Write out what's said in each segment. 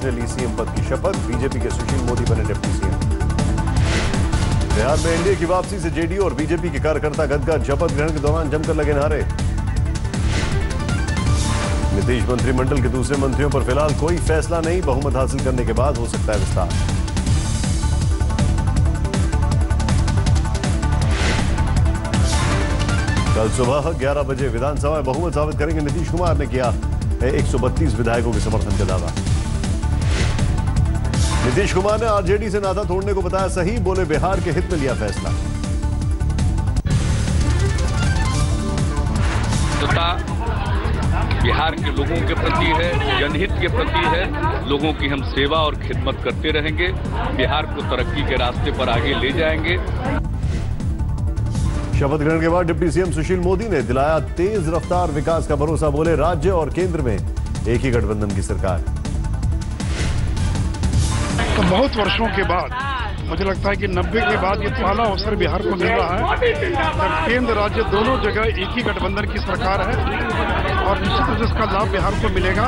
ने ली सीएम पद की शपथ। बीजेपी के सुशील मोदी बने डिप्टी सीएम। बिहार में एनडीए की वापसी से जेडीयू और बीजेपी के कार्यकर्ता गदगद। शपथ ग्रहण के दौरान जमकर लगे नारे। नीतीश मंत्रिमंडल के दूसरे मंत्रियों पर फिलहाल कोई फैसला नहीं। बहुमत हासिल करने के बाद हो सकता है विस्तार। कल सुबह 11 बजे विधानसभा में बहुमत साबित करेंगे नीतीश कुमार ने किया 132 विधायकों के समर्थन का दावा। नीतीश कुमार ने आरजेडी से नाता तोड़ने को बताया सही। बोले बिहार के हित में लिया फैसला। बिहार के लोगों के प्रति है, जनहित के प्रति है। लोगों की हम सेवा और खिदमत करते रहेंगे। बिहार को तरक्की के रास्ते पर आगे ले जाएंगे। शपथ ग्रहण के बाद डिप्टी सीएम सुशील मोदी ने दिलाया तेज रफ्तार विकास का भरोसा। बोले राज्य और केंद्र में एक ही गठबंधन की सरकार। तो बहुत वर्षों के बाद मुझे लगता है कि 90 के बाद ये पहला अवसर बिहार को मिल रहा है जब केंद्र राज्य दोनों जगह एक ही गठबंधन की सरकार है और निश्चित रूप से इसका लाभ बिहार को मिलेगा।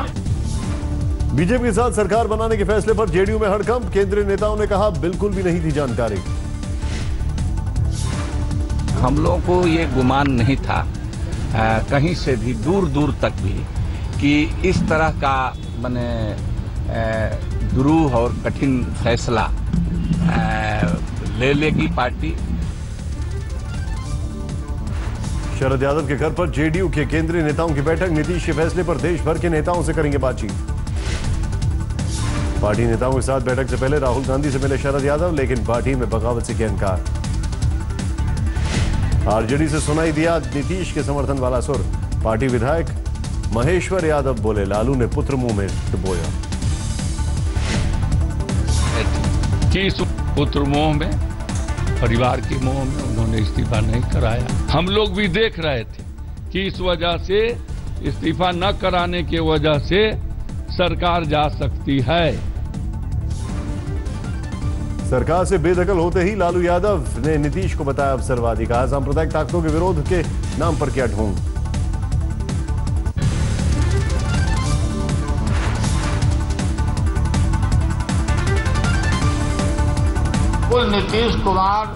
बीजेपी के साथ सरकार बनाने के फैसले पर जेडीयू में हड़कंप। केंद्रीय नेताओं ने कहा बिल्कुल भी नहीं थी जानकारी। हम लोगों को ये गुमान नहीं था कहीं से भी दूर दूर तक भी कि इस तरह का माने दुरूह और कठिन फैसला ले लेगी पार्टी। शरद यादव के घर पर जेडीयू के केंद्रीय नेताओं की बैठक। नीतीश के फैसले पर देश भर के नेताओं से करेंगे बातचीत। पार्टी नेताओं के साथ बैठक से पहले राहुल गांधी से मिले शरद यादव, लेकिन पार्टी में बगावत से किया इनकार। आरजेडी से सुनाई दिया नीतीश के समर्थन वाला सुर। पार्टी विधायक महेश्वर यादव बोले लालू ने पुत्र मुंह में डुबोया। पुत्र मोह में, परिवार के मोह में उन्होंने इस्तीफा नहीं कराया। हम लोग भी देख रहे थे कि इस वजह से इस्तीफा न कराने की वजह से सरकार जा सकती है। सरकार से बेदखल होते ही लालू यादव ने नीतीश को बताया अवसरवादी। कहा सांप्रदायिक ताकतों के विरोध के नाम पर किया ढोंग। कुल नीतीश कुमार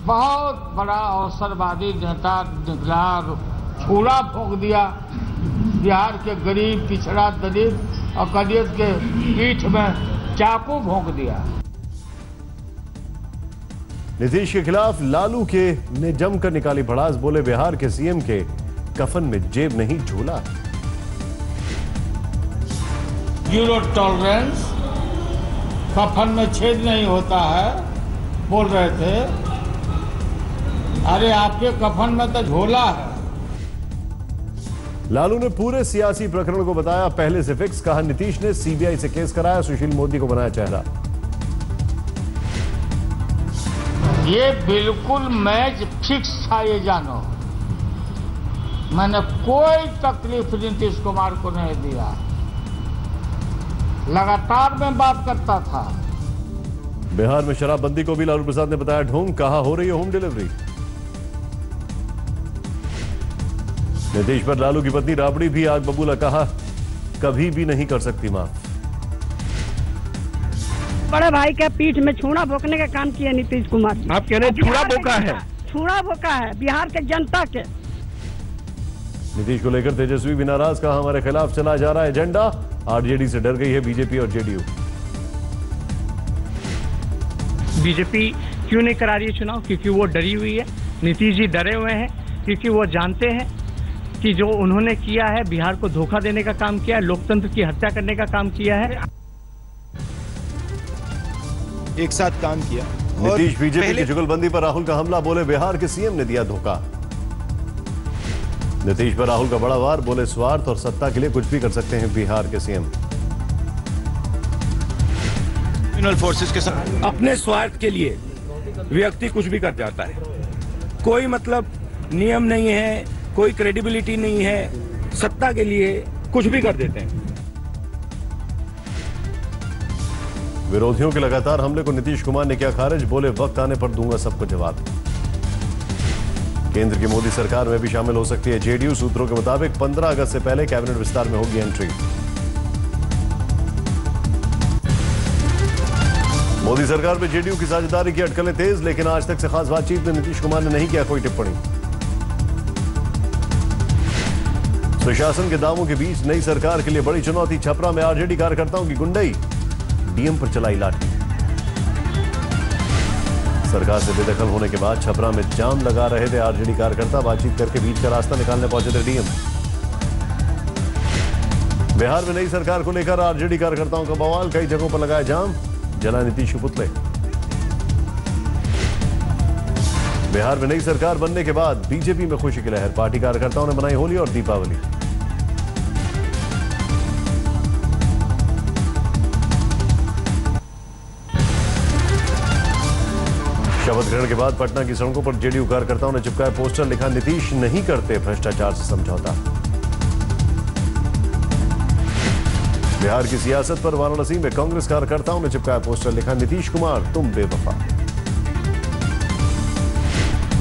बहुत बड़ा अवसरवादी नेता निकला। छूरा फूंक दिया बिहार के गरीब, पिछड़ा, दलित और अकलियत के पीठ में चाकू भोंक दिया। नीतीश के खिलाफ लालू के ने जमकर निकाली भड़ास। बोले बिहार के सीएम के कफन में जेब नहीं झोला। जीरो टॉलरेंस, कफन में छेद नहीं होता है बोल रहे थे। अरे आपके कफन में तो झोला है। लालू ने पूरे सियासी प्रकरण को बताया पहले से फिक्स। कहा नीतीश ने सीबीआई से केस कराया, सुशील मोदी को बनाया चेहरा। ये बिल्कुल मैच फिक्स था, ये जानो। मैंने कोई तकलीफ नीतीश कुमार को नहीं दिया। लगातार मैं बात करता था। बिहार में शराबबंदी को भी लालू प्रसाद ने बताया ढोंग। कहा हो रही है होम डिलीवरी। नीतीश पर लालू की पत्नी राबड़ी भी आग बबूला। कहा कभी भी नहीं कर सकती माफ। बड़े भाई के पीठ में छूड़ा भोंकने का काम किया नीतीश कुमार। आप कह रहे हैं छूड़ा भोंका है? छूड़ा भोंका है बिहार के जनता के। नीतीश को लेकर तेजस्वी भी नाराज। कहा हमारे खिलाफ चला जा रहा है एजेंडा। आरजेडी से डर गई है बीजेपी और जेडीयू। बीजेपी क्यों नहीं करा रही है चुनाव? क्योंकि वो डरी हुई है। नीतीश जी डरे हुए हैं क्योंकि वो जानते हैं कि जो उन्होंने किया है बिहार को धोखा देने का काम किया है, लोकतंत्र की हत्या करने का काम किया है। एक साथ काम किया। नीतीश बीजेपी की जुगलबंदी पर राहुल का हमला। बोले बिहार के सीएम ने दिया धोखा। नीतीश पर राहुल का बड़ा वार। बोले स्वार्थ और सत्ता के लिए कुछ भी कर सकते हैं बिहार के सीएम। फोर्सेस के साथ अपने स्वार्थ के लिए व्यक्ति कुछ भी कर जाता है। कोई मतलब नियम नहीं है, कोई क्रेडिबिलिटी नहीं है। सत्ता के लिए कुछ भी कर देते हैं। विरोधियों के लगातार हमले को नीतीश कुमार ने किया खारिज। बोले वक्त आने पर दूंगा सबको जवाब। केंद्र की मोदी सरकार में भी शामिल हो सकती है जेडीयू। सूत्रों के मुताबिक 15 अगस्त से पहले कैबिनेट विस्तार में होगी एंट्री। मोदी सरकार में जेडीयू की साझेदारी की अटकलें तेज, लेकिन आज तक से खास बातचीत में नीतीश कुमार ने नहीं किया कोई टिप्पणी। सुशासन के दावों के बीच नई सरकार के लिए बड़ी चुनौती, छपरा में आरजेडी कार्यकर्ताओं की गुंडई, डीएम पर चलाई लाठी। सरकार से बेदखल होने के बाद छपरा में जाम लगा रहे थे आरजेडी कार्यकर्ता, बातचीत करके बीच का रास्ता निकालने पहुंचे थे डीएम। बिहार में नई सरकार को लेकर आरजेडी कार्यकर्ताओं का बवाल, कई जगहों पर लगाया जाम, जला नीतीश के पुतले। बिहार में नई सरकार बनने के बाद बीजेपी में खुशी की लहर, पार्टी कार्यकर्ताओं ने मनाई होली और दीपावली। शपथ ग्रहण के बाद पटना की सड़कों पर जेडीयू कार्यकर्ताओं ने चिपकाए पोस्टर, लिखा नीतीश नहीं करते भ्रष्टाचार से समझौता। बिहार की सियासत पर वाराणसी में कांग्रेस कार्यकर्ताओं ने चिपकाया पोस्टर, लिखा नीतीश कुमार तुम बेवफा।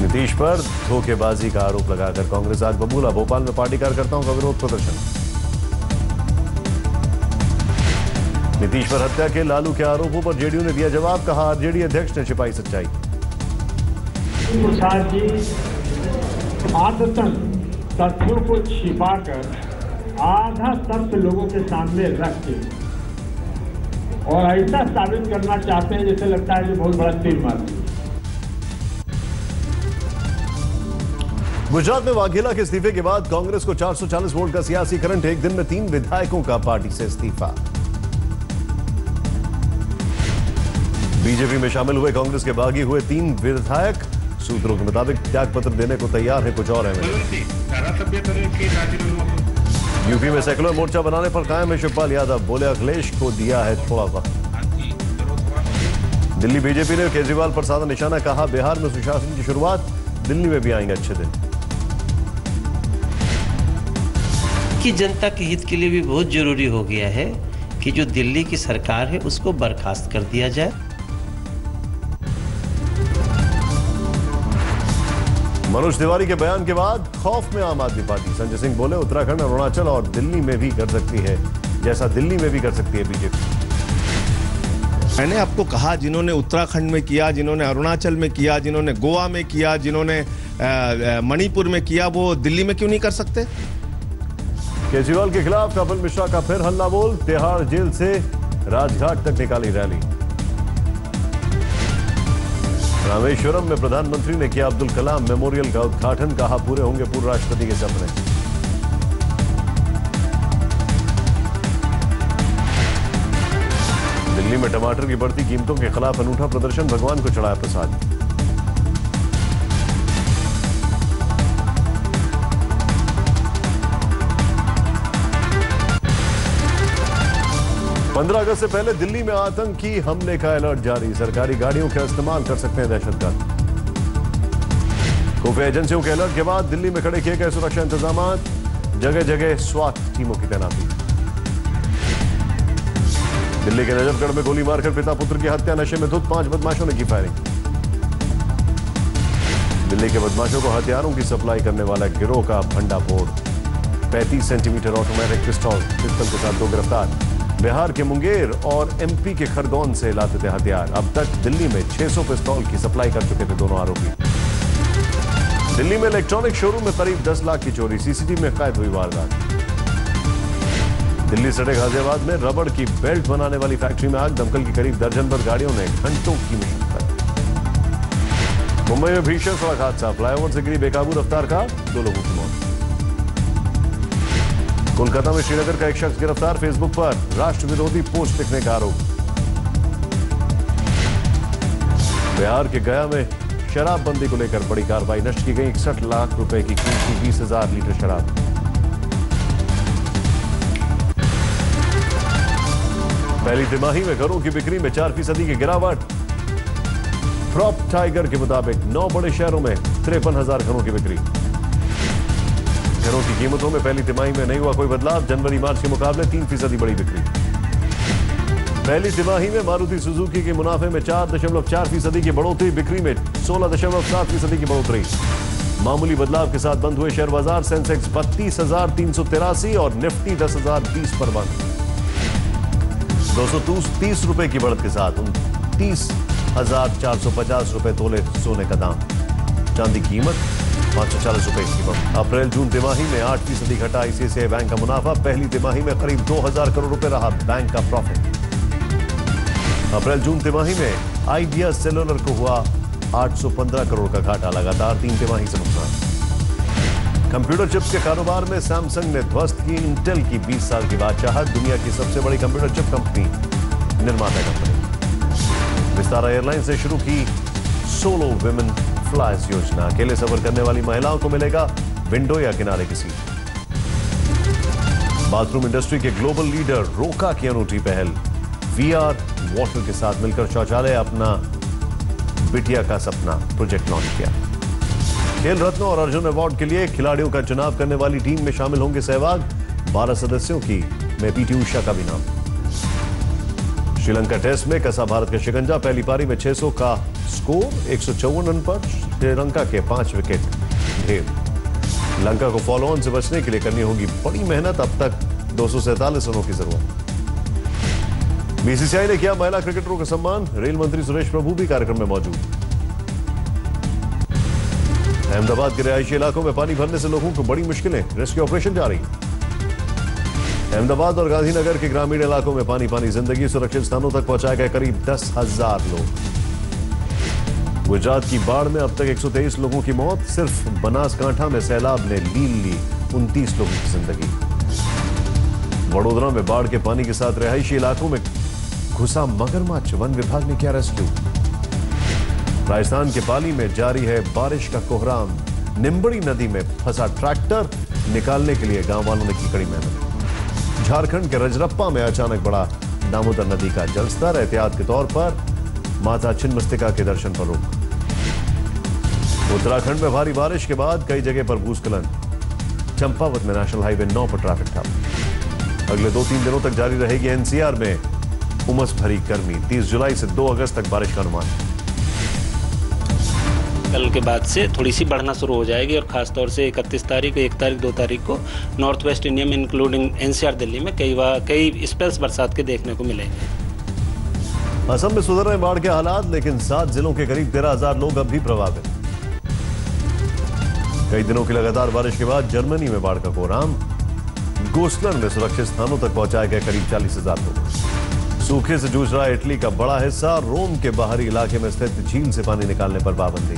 नीतीश पर धोखेबाजी का आरोप लगाकर कांग्रेस आग बबूला, भोपाल में पार्टी कार्यकर्ताओं का विरोध प्रदर्शन। नीतीश पर हत्या के लालू के आरोपों पर जेडीयू ने दिया जवाब, कहा आरजेडी अध्यक्ष ने छिपाई सच्चाई। प्रसाद जी आदतन तथ्यों को छिपाकर आधा तथ्य लोगों के सामने रख के और ऐसा साबित करना चाहते हैं जैसे लगता है कि बहुत बड़ा तीर मार। गुजरात में वाघेला के इस्तीफे के बाद कांग्रेस को 440 वोट का सियासी करंट, एक दिन में 3 विधायकों का पार्टी से इस्तीफा। बीजेपी में शामिल हुए कांग्रेस के बागी हुए 3 विधायक, सूत्रों के मुताबिक त्याग पत्र देने को तैयार है कुछ और एमएलए। यूपी में सेकुलर मोर्चा बनाने पर कायम है शिवपाल यादव, बोले अखिलेश को दिया है थोड़ा वक्त। दिल्ली बीजेपी ने केजरीवाल पर साधा निशाना, कहा बिहार में सुशासन की शुरुआत, दिल्ली में भी आएंगे अच्छे दिन। कि जनता के हित के लिए भी बहुत जरूरी हो गया है कि जो दिल्ली की सरकार है उसको बर्खास्त कर दिया जाए। मनोज तिवारी के बयान के बाद खौफ में आम आदमी पार्टी, संजय सिंह बोले उत्तराखंड, अरुणाचल और दिल्ली में भी कर सकती है जैसा दिल्ली में भी कर सकती है बीजेपी। मैंने आपको कहा जिन्होंने उत्तराखंड में किया, जिन्होंने अरुणाचल में किया, जिन्होंने गोवा में किया, जिन्होंने मणिपुर में किया, वो दिल्ली में क्यों नहीं कर सकते? केजरीवाल के खिलाफ कपिल मिश्रा का फिर हल्ला बोल, तिहाड़ जेल से राजघाट तक निकाली रैली। रामेश्वरम में प्रधानमंत्री ने किया अब्दुल कलाम मेमोरियल का उद्घाटन, कहा पूरे होंगे पूर्व राष्ट्रपति के सपने। दिल्ली में टमाटर की बढ़ती कीमतों के खिलाफ अनूठा प्रदर्शन, भगवान को चढ़ाया प्रसाद। पंद्रह अगस्त से पहले दिल्ली में आतंकी हमले का अलर्ट जारी, सरकारी गाड़ियों का इस्तेमाल कर सकते हैं दहशतगर्द। खुफिया एजेंसियों के अलर्ट के बाद दिल्ली में खड़े किए गए सुरक्षा इंतजाम, जगह जगह स्वात टीमों की तैनाती। दिल्ली के नजफगढ़ में गोली मारकर पिता पुत्र की हत्या, नशे में धुत 5 बदमाशों ने की फायरिंग। दिल्ली के बदमाशों को हथियारों की सप्लाई करने वाला गिरोह का भंडाफोड़, 35 सेंटीमीटर ऑटोमेटिक पिस्तौल के साथ 2 गिरफ्तार। बिहार के मुंगेर और एमपी के खरगोन से लाते थे हथियार, अब तक दिल्ली में 600 पिस्तौल की सप्लाई कर चुके थे दोनों आरोपी। दिल्ली में इलेक्ट्रॉनिक शोरूम में करीब 10 लाख की चोरी, सीसीटीवी में कैद हुई वारदात। दिल्ली सड़क गाजियाबाद में रबड़ की बेल्ट बनाने वाली फैक्ट्री में आग, दमकल की करीब दर्जन भर गाड़ियों ने घंटों की मशक्कत। मुंबई में भीषण सड़क हादसा, फ्लाईओवर से गिरी बेकाबू रफ्तार कार, 2 लोगों की मौत। कोलकाता में श्रीनगर का एक शख्स गिरफ्तार, फेसबुक पर राष्ट्र विरोधी पोस्ट लिखने का आरोप। बिहार के गया में शराबबंदी को लेकर बड़ी कार्रवाई, नष्ट की गई 61 लाख रुपए की कीमती 20,000 लीटर शराब। पहली तिमाही में घरों की बिक्री में 4% की गिरावट। प्रॉप टाइगर के मुताबिक 9 बड़े शहरों में 53,000 घरों की बिक्री। घरों की कीमतों में पहली तिमाही में नहीं हुआ कोई बदलाव, जनवरी मार्च के मुकाबले 3% बड़ी बिक्री। पहली तिमाही में मारुति सुजुकी के मुनाफे में 4.4% की बढ़ोतरी, बिक्री में 16.7% की बढ़ोतरी। मामूली बदलाव के साथ बंद हुए शेयर बाजार, सेंसेक्स 32,383 और निफ्टी 10,020 पर बंद। 230 रुपए की बढ़त के साथ 30,450 रुपए तोले सोने का दाम। चांदी कीमत 540 रुपए की कीमत। अप्रैल जून तिमाही में 8% घटा आईसीआईसीआई बैंक का मुनाफा। पहली तिमाही में करीब 2,000 करोड़ रुपए रहा बैंक का प्रॉफिट। अप्रैल जून तिमाही में आइडिया सेलुलर को हुआ 815 करोड़ का घाटा, लगातार 3 तिमाही से नुकसान। कंप्यूटर चिप्स के कारोबार में सैमसंग ने ध्वस्त की इंटेल की 20 साल की बादशाहत। दुनिया की सबसे बड़ी कंप्यूटर चिप कंपनी, निर्माता कंपनी। विस्तारा एयरलाइन से शुरू की सोलो विमेन फ्लाइज योजना। अकेले सफर करने वाली महिलाओं को मिलेगा विंडो या किनारे की सीट। बाथरूम इंडस्ट्री के ग्लोबल लीडर रोका की अनूठी पहल। वीआर वाटर के साथ मिलकर शौचालय अपना बिटिया का सपना प्रोजेक्ट लॉन्च किया। खेल रत्न और अर्जुन अवार्ड के लिए खिलाड़ियों का चुनाव करने वाली टीम में शामिल होंगे सहवाग। 12 सदस्यों की में पीटी उषा का भी नाम। श्रीलंका टेस्ट में कसा भारत का शिकंजा। पहली पारी में 600 का स्कोर, 154 रन पर श्रीलंका के 5 विकेट ढेर। लंका को फॉलो ऑन से बचने के लिए करनी होगी बड़ी मेहनत। अब तक 247 रनों की जरूरत। बीसीसीआई ने किया महिला क्रिकेटरों का सम्मान। रेल मंत्री सुरेश प्रभु भी कार्यक्रम में मौजूद। अहमदाबाद के रिहायशी इलाकों में पानी भरने से लोगों को बड़ी मुश्किलें, रेस्क्यू ऑपरेशन जारी। अहमदाबाद और गांधीनगर के ग्रामीण इलाकों में पानी जिंदगी। सुरक्षित स्थानों तक पहुंचाए गए करीब 10,000 लोग। गुजरात की बाढ़ में अब तक 123 लोगों की मौत। सिर्फ बनासकांठा में सैलाब ने लील ली 29 लोगों की जिंदगी। वडोदरा में बाढ़ के पानी के साथ रिहायशी इलाकों में घुसा मगरमच्छ, वन विभाग ने किया रेस्क्यू। राजस्थान के पाली में जारी है बारिश का कोहराम। निम्बड़ी नदी में फंसा ट्रैक्टर, निकालने के लिए गांव वालों ने की कड़ी मेहनत। झारखंड के रजरप्पा में अचानक बढ़ा दामोदर नदी का जलस्तर। एहतियात के तौर पर माता छिन्नमस्तिका के दर्शन पर रोक। उत्तराखंड में भारी बारिश के बाद कई जगह पर भूस्खलन। चंपावत में नेशनल हाईवे 9 पर ट्रैफिक ठप। अगले 2-3 दिनों तक जारी रहेगी एनसीआर में उमस भरी गर्मी। 30 जुलाई से 2 अगस्त तक बारिश का अनुमान। कल के बाद से थोड़ी सी बढ़ना शुरू हो जाएगी और खासतौर से 31 तारीख, 1 तारीख, 2 तारीख को नॉर्थ वेस्ट इंडिया में इंक्लूडिंग एनसीआर दिल्ली में कई स्पेल्स बरसात के देखने को मिलेंगे। असम में सुधर रहे बाढ़ के हालात, लेकिन 7 जिलों के करीब 13,000 लोग अब भी प्रभावित। कई दिनों की लगातार बारिश के बाद जर्मनी में बाढ़ का कोहराम। गोस्लन में सुरक्षित स्थानों तक पहुंचाए गए करीब 40,000 लोग। सूखे से जूझ रहा इटली का बड़ा हिस्सा। रोम के बाहरी इलाके में स्थित झील से पानी निकालने पर पाबंदी।